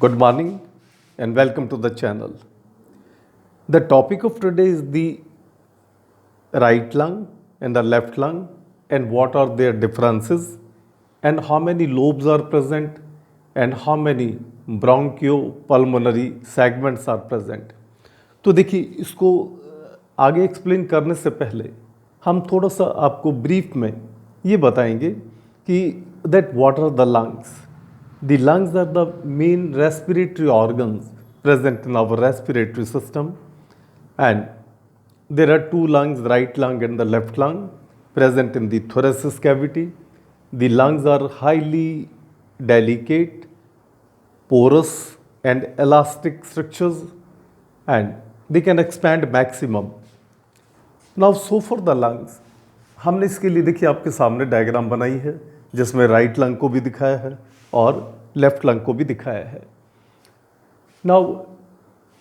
Good morning and welcome to the channel. The topic of today is the right lung and the left lung and what are their differences and how many lobes are present and how many bronchiopulmonary segments are present. तो देखिए इसको आगे explain करने से पहले हम थोड़ा सा आपको ब्रीफ में ये बताएंगे कि that what are the lungs. The lungs are the main respiratory organs present in our respiratory system, and there are two lungs, right lung and the left lung, present in the thoracic cavity. The lungs are highly delicate, porous and elastic structures, and they can expand maximum. Now, so for the lungs, हमने इसके लिए देखिए आपके सामने diagram बनाई है जिसमें right lung को भी दिखाया है और लेफ्ट लंग को भी दिखाया है. Now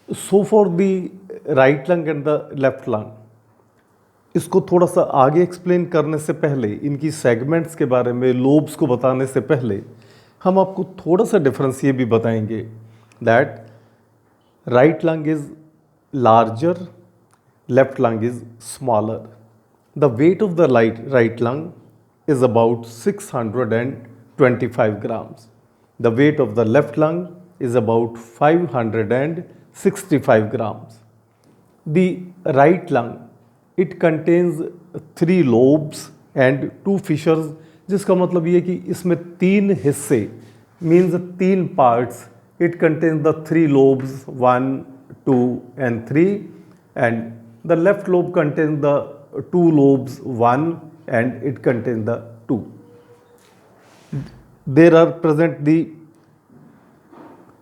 so for the right lung and the left lung, इसको थोड़ा सा आगे एक्सप्लेन करने से पहले, इनकी सेगमेंट्स के बारे में, लोब्स को बताने से पहले हम आपको थोड़ा सा डिफरेंस ये भी बताएंगे that right lung is larger, left lung is smaller. The weight of the right lung is about 625 grams. The weight of the left lung is about 565 grams. The right lung, it contains 3 lobes and 2 fissures, जिसका मतलब ये कि इसमें 3 हिस्से means 3 parts. It contains the 3 lobes 1, 2 and 3, and the left lobe contains the 2 lobes 1 and it contains the 2. There are present the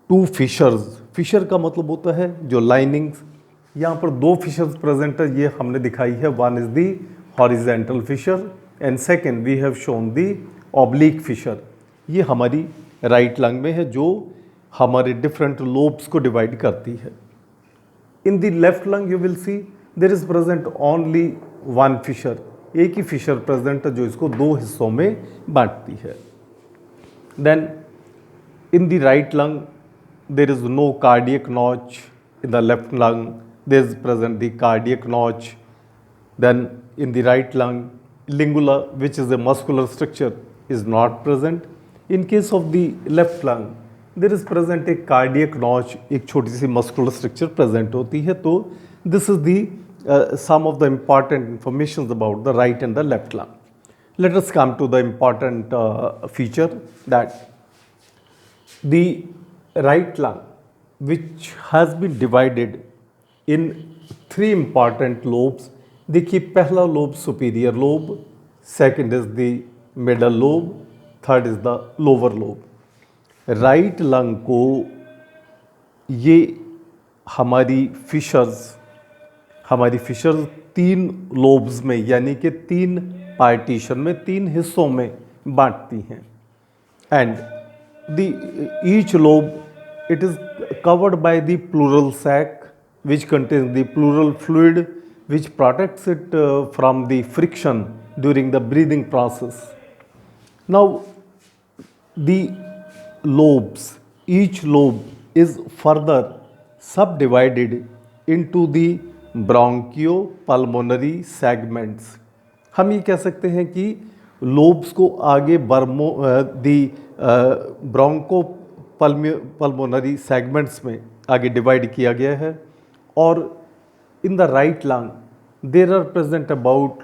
2 fissures. Fissure का मतलब होता है जो लाइनिंग्स. यहाँ पर 2 fissures present है, ये हमने दिखाई है. One is the horizontal fissure and second we have shown the oblique fissure. ये हमारी राइट लंग में है जो हमारे डिफरेंट लोब्स को डिवाइड करती है. In the left lung you will see there is present only one fissure. एक ही फिशर प्रेजेंट है जो इसको 2 हिस्सों में बांटती है. Then in the right lung there is no cardiac notch. In the left lung there is present the cardiac notch. Then in the right lung lingula which is a muscular structure is not present. In case of the left lung there is present a cardiac notch, एक छोटी सी muscular structure present होती है. तो this is the some of the important informations about the right and the left lung. Let us come to the important feature that the right lung, which has been divided in 3 important lobes. देखिए पहला lobe superior lobe, second is the middle lobe, third is the lower lobe. Right lung को ये हमारी fishers 3 lobes में यानी कि 3 partition में, 3 हिस्सों में बांटती हैं. And the each lobe it is covered by the pleural sac which contains the pleural fluid which protects it from the friction during the breathing process. Now the lobes, each lobe is further subdivided into the bronchopulmonary segments. हम ये कह सकते हैं कि lobes को आगे bronchopulmonary segments में आगे डिवाइड किया गया है. और in the right lung there are present about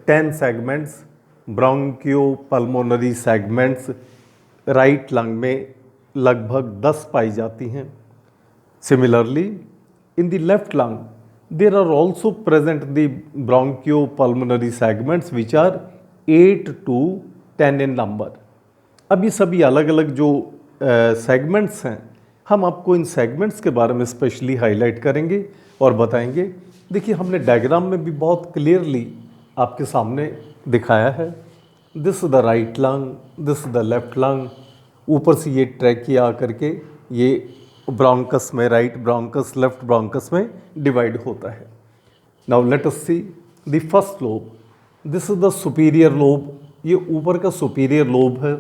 10 segments. Bronchopulmonary segments right lung में लगभग 10 पाई जाती हैं. Similarly in the left lung there are also present the bronchiopulmonary segments which are 8 to 10 in number. अब ये सभी अलग अलग जो सेगमेंट्स हैं, हम आपको इन सेगमेंट्स के बारे में स्पेशली हाईलाइट करेंगे और बताएंगे. देखिए हमने डायग्राम में भी बहुत क्लियरली आपके सामने दिखाया है. This is the right lung, this is the left lung. ऊपर से ये ट्रैकिया आकर के ये ब्रोंकस में, राइट ब्रोंकस लेफ्ट ब्रोंकस में डिवाइड होता है. Now let us see the first lobe. This is the superior lobe. ये ऊपर का सुपीरियर लोब है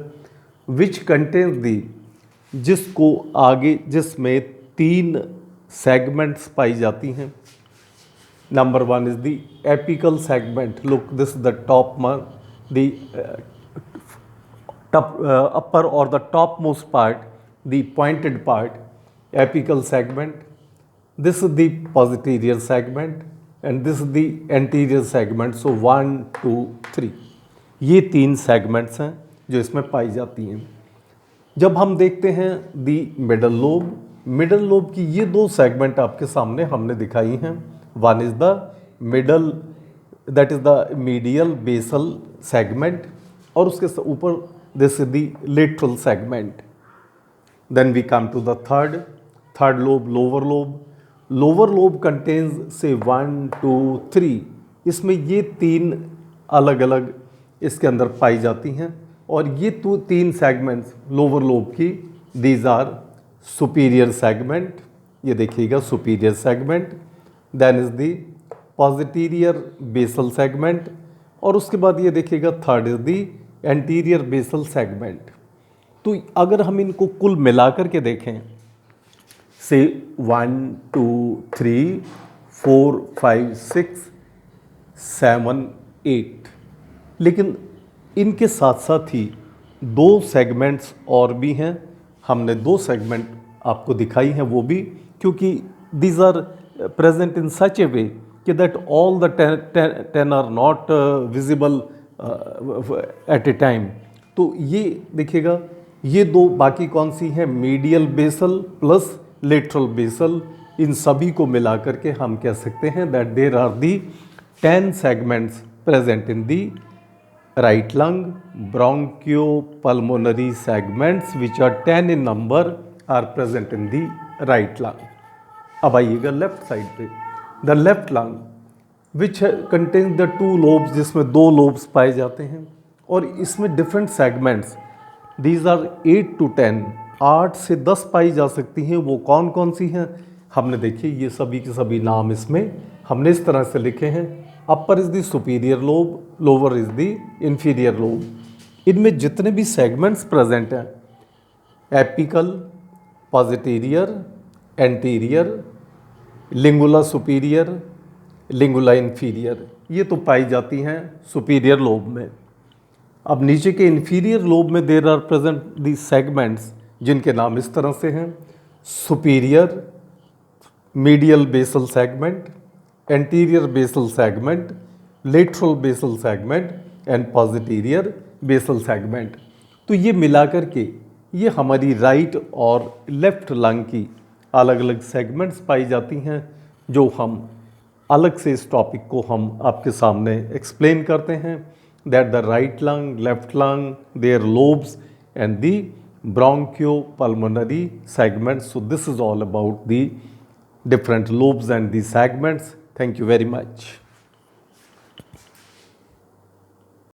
विच कंटेन्स द जिसको आगे जिसमें 3 सेगमेंट्स पाई जाती हैं। Number one is the apical segment. Look, this is the top one, the upper or the topmost part, the pointed part, apical segment. This is the posterior segment and this is the anterior segment. So 1, 2, 3. ये 3 segments हैं जो इसमें पाई जाती हैं। जब हम देखते हैं दी मिडल लोब की ये 2 सेगमेंट आपके सामने हमने दिखाई हैं। One is the middle, that is the medial basal segment, और उसके ऊपर this is the lateral segment. Then we come to the third lobe, lower lobe contains से 1, 2, 3। इसमें ये 3 अलग अलग इसके अंदर पाई जाती हैं, और ये 3 सेगमेंट्स लोअर लोब की, दीज आर सुपीरियर सेगमेंट, ये देखिएगा superior segment, then is the posterior basal segment, और उसके बाद ये देखिएगा third is the anterior basal segment. तो अगर हम इनको कुल मिलाकर के देखें, से 1, 2, 3, 4, 5, 6, 7, 8, लेकिन इनके साथ साथ ही 2 सेगमेंट्स और भी हैं। हमने 2 सेगमेंट आपको दिखाई हैं, वो भी क्योंकि these are present in such a way कि that all the 10 are not visible at a time. तो ये देखिएगा, ये 2 बाकी कौन सी हैं, medial basal plus lateral basal, इन सभी को मिलाकर के हम कह सकते हैं that there are the 10 segments present in the right lung. Bronchopulmonary segments which are 10 in number are present in the right lung. अब आइएगा लेफ्ट साइड पे, the left lung which contains the 2 lobes, जिसमें 2 lobes पाए जाते हैं, और इसमें different segments, these are 8 to 10, 8 से 10 पाई जा सकती हैं। वो कौन कौन सी हैं हमने देखिए, ये सभी के सभी नाम इसमें हमने इस तरह से लिखे हैं। Upper is the superior lobe, lower is the inferior lobe. इनमें जितने भी सेगमेंट्स प्रेजेंट हैं, apical, posterior, anterior, lingula superior, lingula inferior, ये तो पाई जाती हैं सुपीरियर लोब में। अब नीचे के इंफीरियर लोब में there are present the segments जिनके नाम इस तरह से हैं, superior medial basal segment, anterior basal segment, lateral basal segment and posterior basal segment. तो ये मिलाकर के ये हमारी राइट और लेफ्ट लंग की अलग अलग सेगमेंट्स पाई जाती हैं, जो हम अलग से इस टॉपिक को हम आपके सामने एक्सप्लेन करते हैं, that the right lung, left lung, their lobes and the bronchopulmonary segments. So this is all about the different lobes and the segments. Thank you very much.